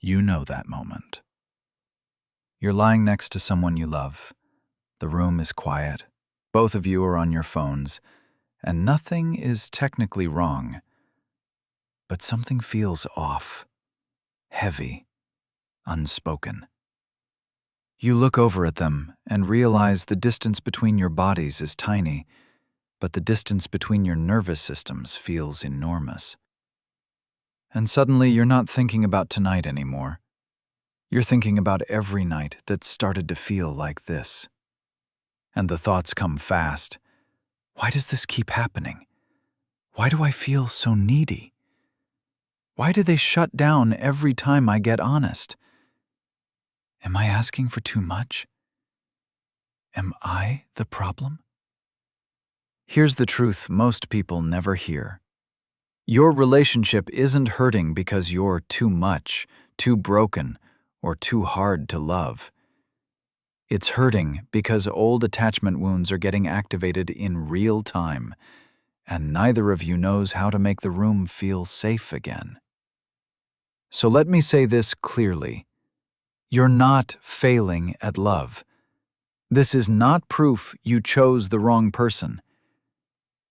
You know that moment. You're lying next to someone you love. The room is quiet. Both of you are on your phones, and nothing is technically wrong. But something feels off, heavy, unspoken. You look over at them and realize the distance between your bodies is tiny, but the distance between your nervous systems feels enormous. And suddenly you're not thinking about tonight anymore. You're thinking about every night that started to feel like this. And the thoughts come fast. Why does this keep happening? Why do I feel so needy? Why do they shut down every time I get honest? Am I asking for too much? Am I the problem? Here's the truth most people never hear. Your relationship isn't hurting because you're too much, too broken, or too hard to love. It's hurting because old attachment wounds are getting activated in real time, and neither of you knows how to make the room feel safe again. So let me say this clearly. You're not failing at love. This is not proof you chose the wrong person.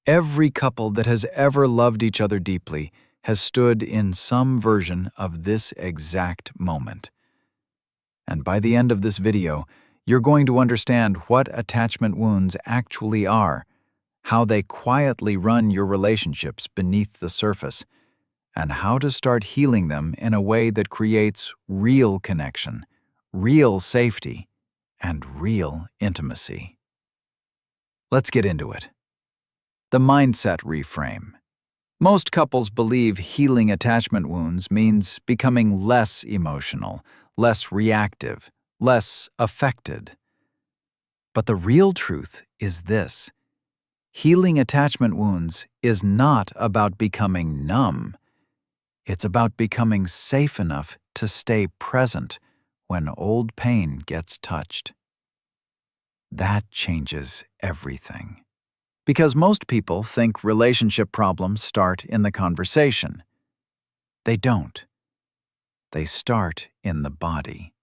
Every couple that has ever loved each other deeply has stood in some version of this exact moment. And by the end of this video, you're going to understand what attachment wounds actually are, how they quietly run your relationships beneath the surface, and how to start healing them in a way that creates real connection, real safety, and real intimacy. Let's get into it. The mindset reframe. Most couples believe healing attachment wounds means becoming less emotional, less reactive, less affected. But the real truth is this. Healing attachment wounds is not about becoming numb. It's about becoming safe enough to stay present when old pain gets touched. That changes everything. Because most people think relationship problems start in the conversation. They don't. They start in the body.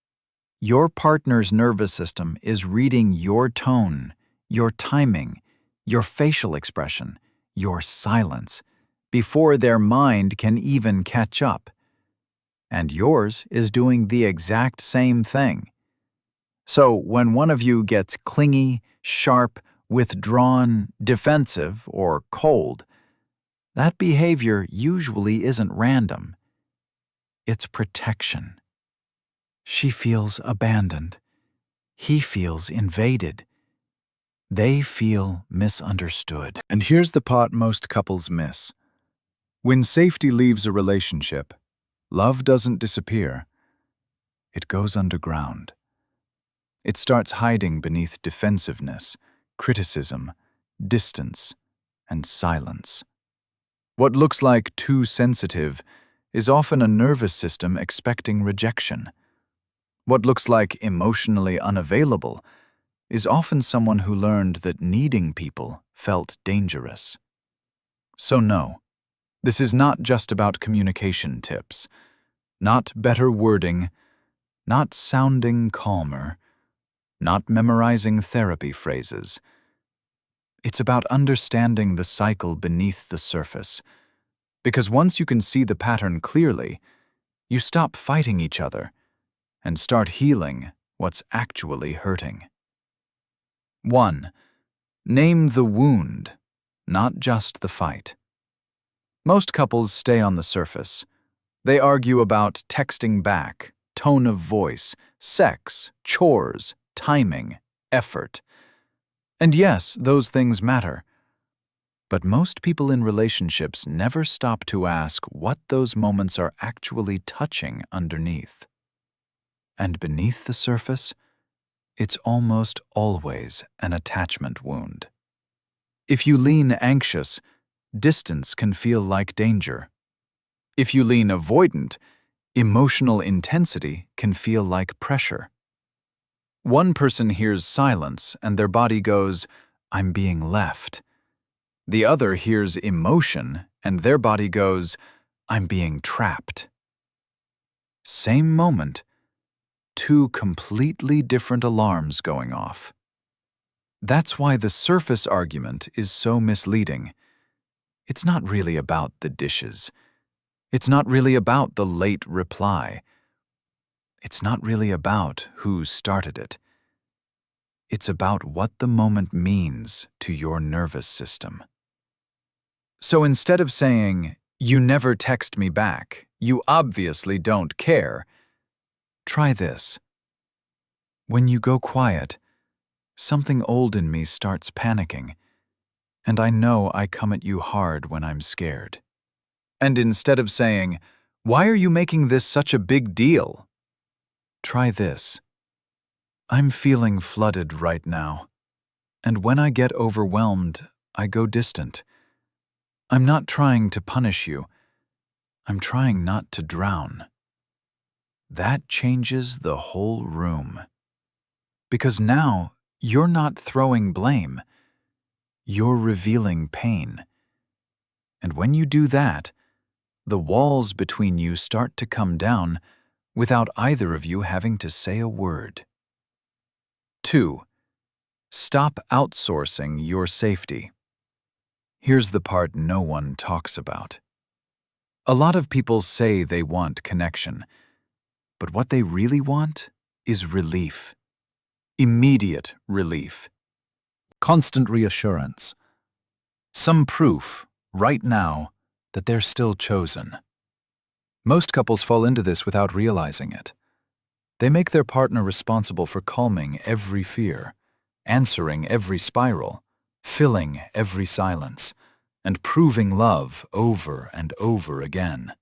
Your partner's nervous system is reading your tone, your timing, your facial expression, your silence, before their mind can even catch up. And yours is doing the exact same thing. So when one of you gets clingy, sharp, withdrawn, defensive, or cold, that behavior usually isn't random. It's protection. She feels abandoned. He feels invaded. They feel misunderstood. And here's the part most couples miss. When safety leaves a relationship, love doesn't disappear. It goes underground. It starts hiding beneath defensiveness, criticism, distance, and silence. What looks like too sensitive is often a nervous system expecting rejection. What looks like emotionally unavailable is often someone who learned that needing people felt dangerous. So no, this is not just about communication tips, not better wording, not sounding calmer, not memorizing therapy phrases. It's about understanding the cycle beneath the surface. Because once you can see the pattern clearly, you stop fighting each other and start healing what's actually hurting. 1. Name the wound, not just the fight. Most couples stay on the surface. They argue about texting back, tone of voice, sex, chores, timing, effort. And yes, those things matter. But most people in relationships never stop to ask what those moments are actually touching underneath. And beneath the surface, it's almost always an attachment wound. If you lean anxious, distance can feel like danger. If you lean avoidant, emotional intensity can feel like pressure. One person hears silence and their body goes, "I'm being left." The other hears emotion and their body goes, "I'm being trapped." Same moment, two completely different alarms going off. That's why the surface argument is so misleading. It's not really about the dishes. It's not really about the late reply. It's not really about who started it. It's about what the moment means to your nervous system. So instead of saying, "You never text me back, you obviously don't care," try this. When you go quiet, something old in me starts panicking, and I know I come at you hard when I'm scared. And instead of saying, "Why are you making this such a big deal?" try this. I'm feeling flooded right now, and when I get overwhelmed, I go distant. I'm not trying to punish you. I'm trying not to drown. That changes the whole room. Because now, you're not throwing blame. You're revealing pain. And when you do that, the walls between you start to come down without either of you having to say a word. 2. Stop outsourcing your safety. Here's the part no one talks about. A lot of people say they want connection, but what they really want is relief. Immediate relief. Constant reassurance. Some proof, right now, that they're still chosen. Most couples fall into this without realizing it. They make their partner responsible for calming every fear, answering every spiral, filling every silence, and proving love over and over again.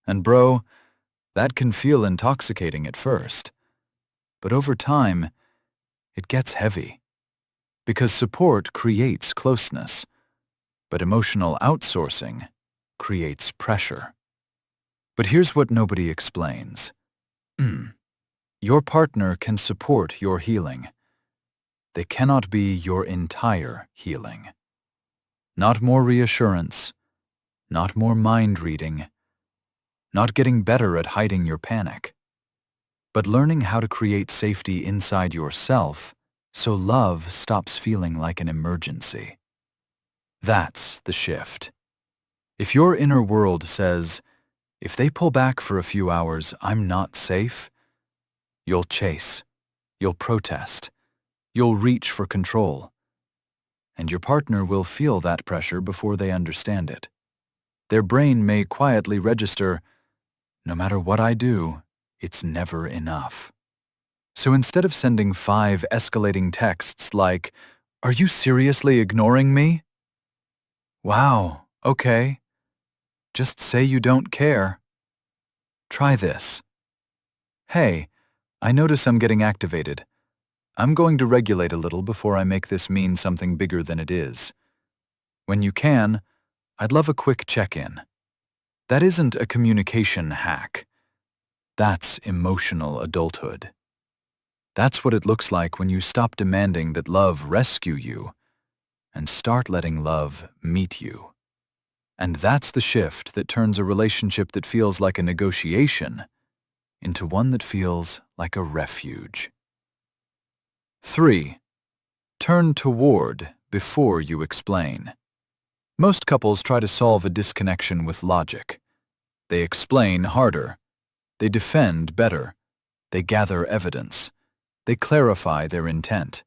And bro, that can feel intoxicating at first. But over time, it gets heavy. Because support creates closeness, but emotional outsourcing creates pressure. But here's what nobody explains. Your partner can support your healing. They cannot be your entire healing. Not more reassurance, not more mind reading, not getting better at hiding your panic, but learning how to create safety inside yourself so love stops feeling like an emergency. That's the shift. If your inner world says, "If they pull back for a few hours, I'm not safe," you'll chase, you'll protest, you'll reach for control. And your partner will feel that pressure before they understand it. Their brain may quietly register, "No matter what I do, it's never enough." So instead of sending 5 escalating texts like, "Are you seriously ignoring me?" "Wow, okay. Just say you don't care." Try this. "Hey, I notice I'm getting activated. I'm going to regulate a little before I make this mean something bigger than it is. When you can, I'd love a quick check-in." That isn't a communication hack. That's emotional adulthood. That's what it looks like when you stop demanding that love rescue you and start letting love meet you. And that's the shift that turns a relationship that feels like a negotiation into one that feels like a refuge. 3. Turn toward before you explain. Most couples try to solve a disconnection with logic. They explain harder. They defend better. They gather evidence. They clarify their intent.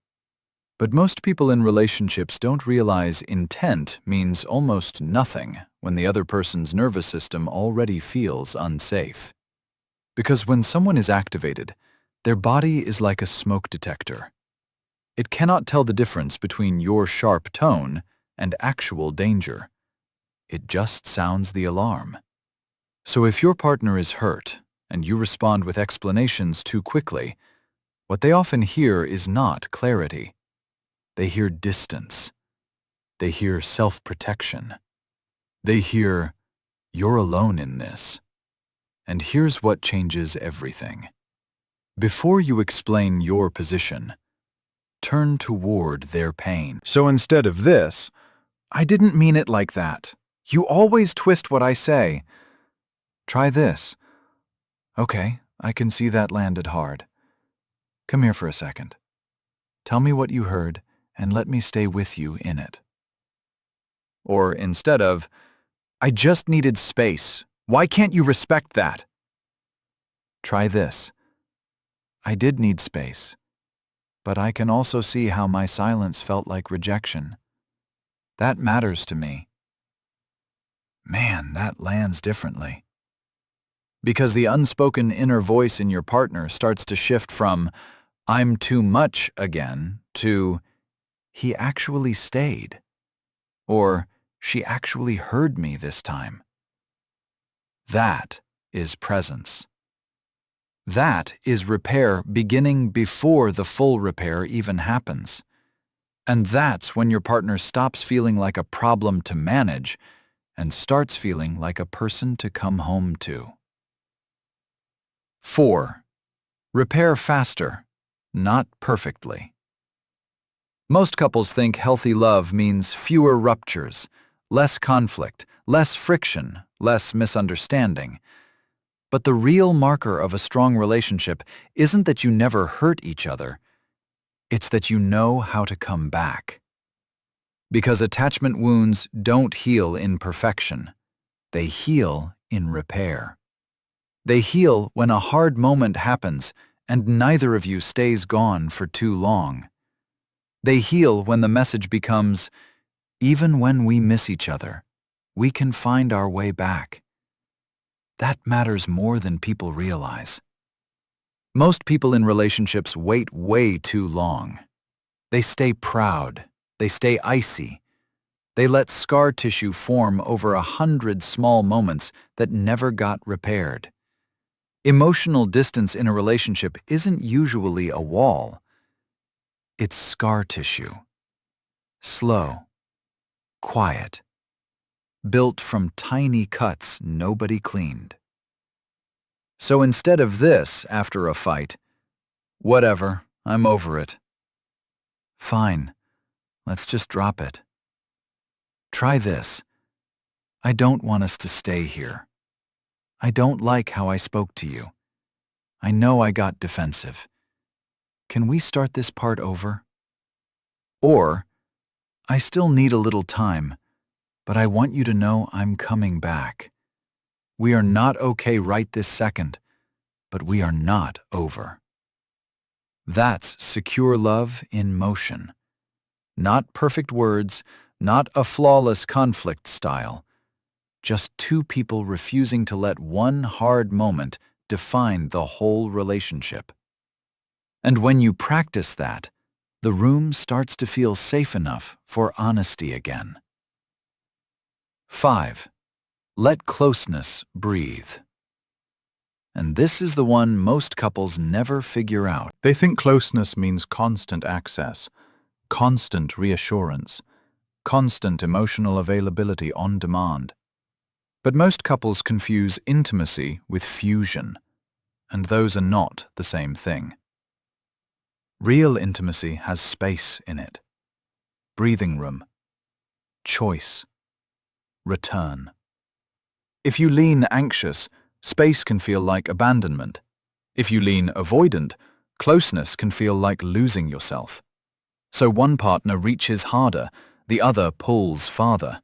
But most people in relationships don't realize intent means almost nothing when the other person's nervous system already feels unsafe. Because when someone is activated, their body is like a smoke detector. It cannot tell the difference between your sharp tone and actual danger. It just sounds the alarm. So if your partner is hurt and you respond with explanations too quickly, what they often hear is not clarity. They hear distance. They hear self-protection. They hear, "You're alone in this." And here's what changes everything. Before you explain your position, turn toward their pain. So instead of this, "I didn't mean it like that. You always twist what I say." Try this. Okay, I can see that landed hard. Come here for a second. Tell me what you heard, and let me stay with you in it. Or instead of, I just needed space. Why can't you respect that? Try this. I did need space, but I can also see how my silence felt like rejection. That matters to me. Man, that lands differently. Because the unspoken inner voice in your partner starts to shift from, I'm too much again, to, he actually stayed. Or, she actually heard me this time. That is presence. That is repair beginning before the full repair even happens. And that's when your partner stops feeling like a problem to manage and starts feeling like a person to come home to. 4. Repair faster, not perfectly. Most couples think healthy love means fewer ruptures, less conflict, less friction, less misunderstanding. But the real marker of a strong relationship isn't that you never hurt each other. It's that you know how to come back. Because attachment wounds don't heal in perfection. They heal in repair. They heal when a hard moment happens and neither of you stays gone for too long. They heal when the message becomes, even when we miss each other, we can find our way back. That matters more than people realize. Most people in relationships wait way too long. They stay proud. They stay icy. They let scar tissue form over 100 small moments that never got repaired. Emotional distance in a relationship isn't usually a wall. It's scar tissue. Slow, quiet, built from tiny cuts nobody cleaned. So instead of this after a fight, whatever, I'm over it. Fine, let's just drop it. Try this. I don't want us to stay here. I don't like how I spoke to you. I know I got defensive. Can we start this part over? Or, I still need a little time, but I want you to know I'm coming back. We are not okay right this second, but we are not over. That's secure love in motion. Not perfect words, not a flawless conflict style. Just two people refusing to let one hard moment define the whole relationship. And when you practice that, the room starts to feel safe enough for honesty again. 5. Let closeness breathe. And this is the one most couples never figure out. They think closeness means constant access, constant reassurance, constant emotional availability on demand. But most couples confuse intimacy with fusion, and those are not the same thing. Real intimacy has space in it. Breathing room. Choice. Return. If you lean anxious, space can feel like abandonment. If you lean avoidant, closeness can feel like losing yourself. So one partner reaches harder, the other pulls farther.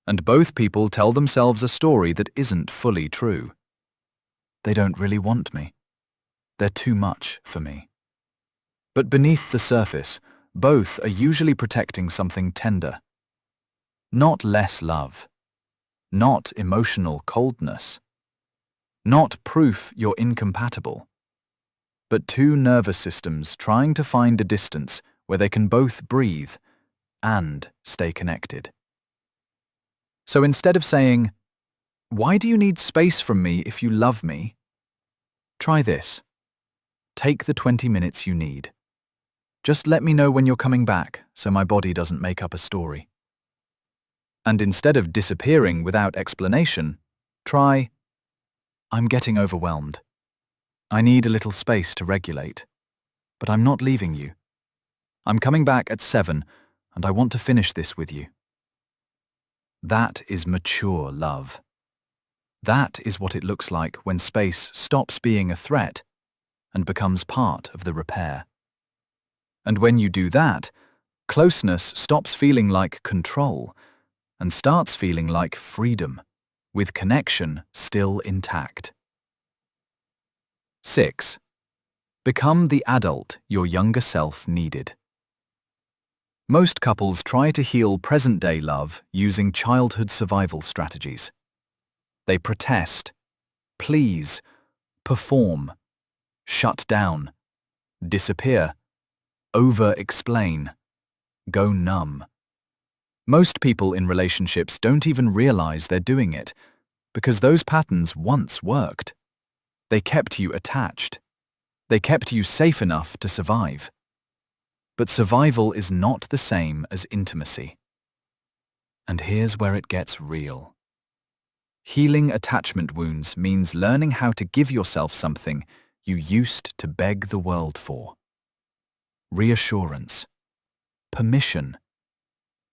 And both people tell themselves a story that isn't fully true. They don't really want me. They're too much for me. But beneath the surface, both are usually protecting something tender. Not less love. Not emotional coldness. Not proof you're incompatible. But two nervous systems trying to find a distance where they can both breathe and stay connected. So instead of saying, why do you need space from me if you love me? Try this. Take the 20 minutes you need. Just let me know when you're coming back so my body doesn't make up a story. And instead of disappearing without explanation, try, I'm getting overwhelmed. I need a little space to regulate. But I'm not leaving you. I'm coming back at 7 and I want to finish this with you. That is mature love. That is what it looks like when space stops being a threat and becomes part of the repair. And when you do that, closeness stops feeling like control and starts feeling like freedom, with connection still intact. 6. Become the adult your younger self needed. Most couples try to heal present-day love using childhood survival strategies. They protest, please, perform, shut down, disappear, over-explain, go numb. Most people in relationships don't even realize they're doing it because those patterns once worked. They kept you attached. They kept you safe enough to survive. But survival is not the same as intimacy. And here's where it gets real. Healing attachment wounds means learning how to give yourself something you used to beg the world for. Reassurance, permission,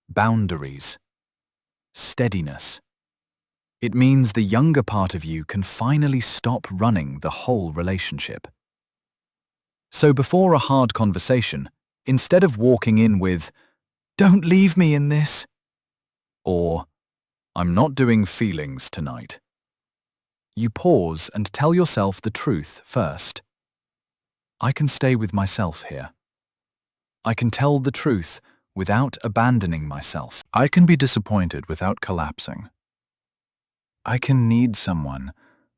boundaries, steadiness. It means the younger part of you can finally stop running the whole relationship. So before a hard conversation, instead of walking in with, "Don't leave me in this," or "I'm not doing feelings tonight," you pause and tell yourself the truth first. I can stay with myself here. I can tell the truth without abandoning myself. I can be disappointed without collapsing. I can need someone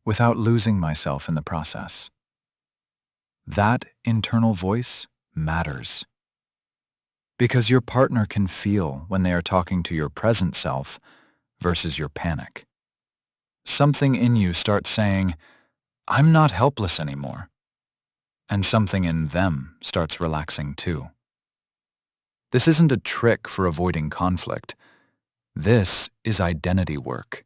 without losing myself in the process. That internal voice matters. Because your partner can feel when they are talking to your present self versus your panic. Something in you starts saying, "I'm not helpless anymore." And something in them starts relaxing too. This isn't a trick for avoiding conflict. This is identity work.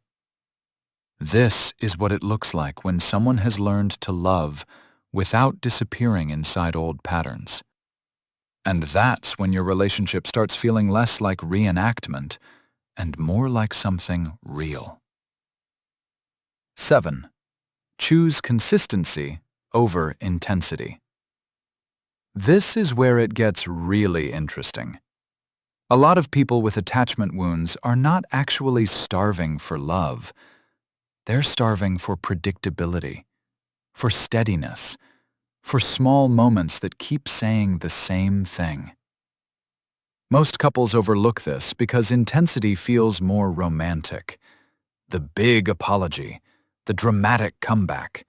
This is what it looks like when someone has learned to love without disappearing inside old patterns. And that's when your relationship starts feeling less like reenactment and more like something real. 7. Choose consistency over intensity. This is where it gets really interesting. A lot of people with attachment wounds are not actually starving for love. They're starving for predictability, for steadiness, for small moments that keep saying the same thing. Most couples overlook this because intensity feels more romantic. The big apology, the dramatic comeback,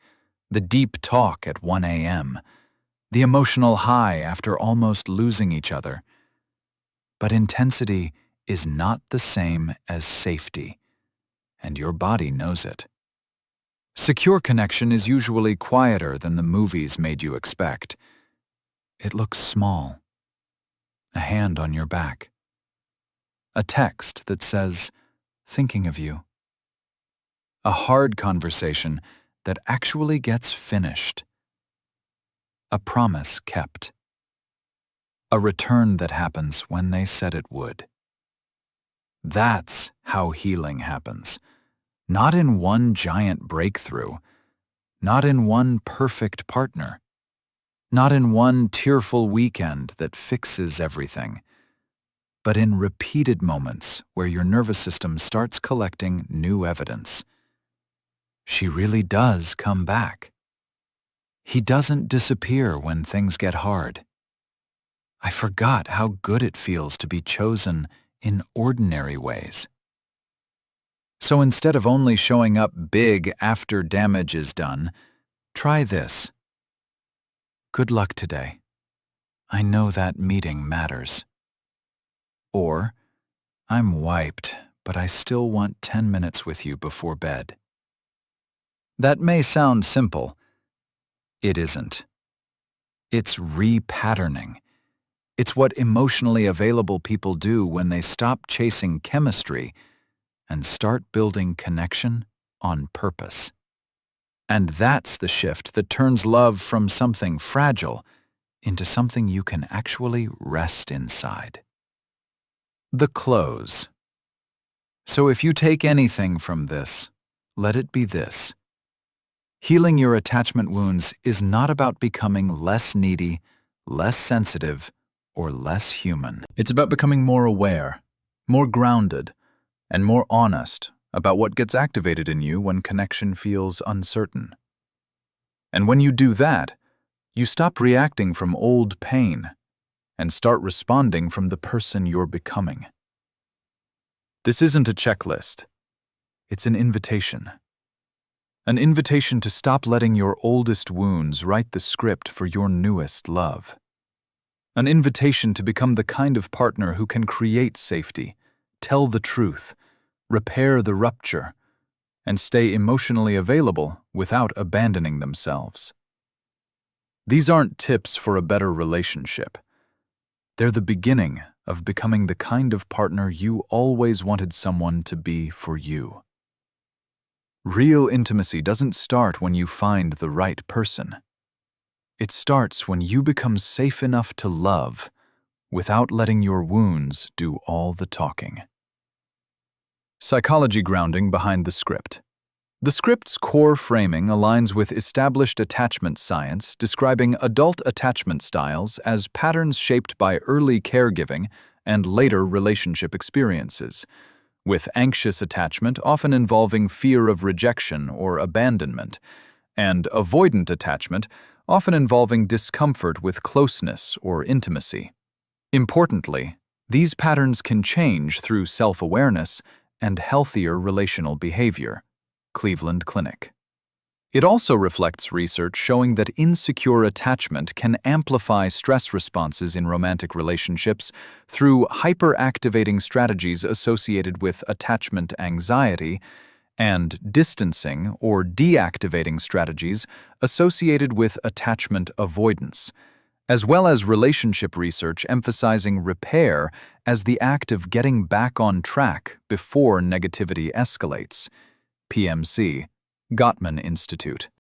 the deep talk at 1 a.m., the emotional high after almost losing each other. But intensity is not the same as safety, and your body knows it. Secure connection is usually quieter than the movies made you expect. It looks small. A hand on your back. A text that says, "Thinking of you." A hard conversation that actually gets finished. A promise kept. A return that happens when they said it would. That's how healing happens. Not in one giant breakthrough. Not in one perfect partner. Not in one tearful weekend that fixes everything. But in repeated moments where your nervous system starts collecting new evidence. She really does come back. He doesn't disappear when things get hard. I forgot how good it feels to be chosen in ordinary ways. So instead of only showing up big after damage is done, try this. "Good luck today. I know that meeting matters." Or, "I'm wiped, but I still want 10 minutes with you before bed." That may sound simple. It isn't. It's repatterning. It's what emotionally available people do when they stop chasing chemistry and start building connection on purpose. And that's the shift that turns love from something fragile into something you can actually rest inside. The close. So if you take anything from this, let it be this. Healing your attachment wounds is not about becoming less needy, less sensitive, or less human. It's about becoming more aware, more grounded, and more honest about what gets activated in you when connection feels uncertain. And when you do that, you stop reacting from old pain and start responding from the person you're becoming. This isn't a checklist. It's an invitation. An invitation to stop letting your oldest wounds write the script for your newest love. An invitation to become the kind of partner who can create safety, tell the truth, repair the rupture, and stay emotionally available without abandoning themselves. These aren't tips for a better relationship. They're the beginning of becoming the kind of partner you always wanted someone to be for you. Real intimacy doesn't start when you find the right person. It starts when you become safe enough to love without letting your wounds do all the talking. Psychology grounding behind the script. The script's core framing aligns with established attachment science, describing adult attachment styles as patterns shaped by early caregiving and later relationship experiences, with anxious attachment often involving fear of rejection or abandonment, and avoidant attachment often involving discomfort with closeness or intimacy. Importantly, these patterns can change through self-awareness and healthier relational behavior. Cleveland Clinic. It also reflects research showing that insecure attachment can amplify stress responses in romantic relationships through hyperactivating strategies associated with attachment anxiety and distancing or deactivating strategies associated with attachment avoidance, as well as relationship research emphasizing repair as the act of getting back on track before negativity escalates. PMC, Gottman Institute.